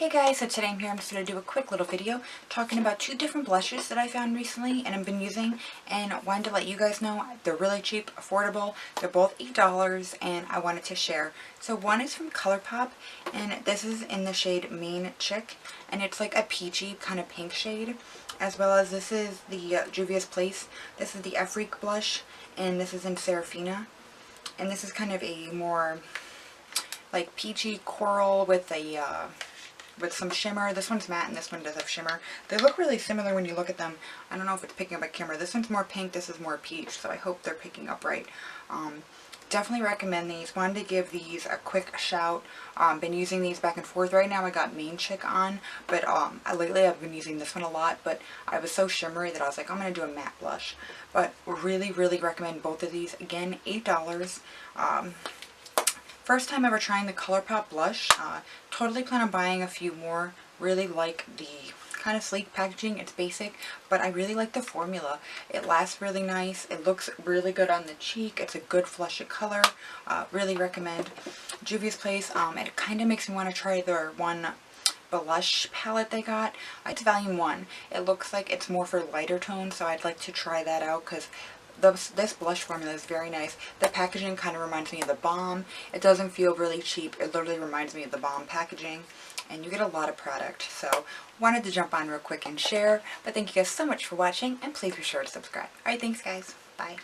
Hey guys, so today I'm here. I'm just going to do a quick little video talking about two different blushes that I found recently and I've been using, and wanted to let you guys know they're really cheap, affordable. They're both $8 and I wanted to share. So one is from ColourPop and this is in the shade Mean Chick, and it's like a peachy kind of pink shade, as well as this is the Juvia's Place. This is the Freak blush and this is in Serafina, and this is kind of a more like peachy coral with a with some shimmer. This one's matte and this one does have shimmer. They look really similar when you look at them. I don't know if it's picking up by camera. This one's more pink, this is more peach, so I hope they're picking up right. Definitely recommend these. Wanted to give these a quick shout. Been using these back and forth. Right now I got Mean Chick on, but lately I've been using this one a lot, but I was so shimmery that I was like, I'm going to do a matte blush. But really recommend both of these. Again, $8. First time ever trying the ColourPop blush. Totally plan on buying a few more. Really like the kind of sleek packaging. It's basic, but I really like the formula. It lasts really nice. It looks really good on the cheek. It's a good flush of color. Really recommend. Juvia's Place. It kind of makes me want to try their one blush palette they got. It's volume 1. It looks like it's more for lighter tones, so I'd like to try that out because this blush formula is very nice. The packaging kind of reminds me of the Balm. It doesn't feel really cheap. It literally reminds me of the Balm packaging. And you get a lot of product. So, wanted to jump on real quick and share. But thank you guys so much for watching. And please be sure to subscribe. Alright, thanks guys. Bye.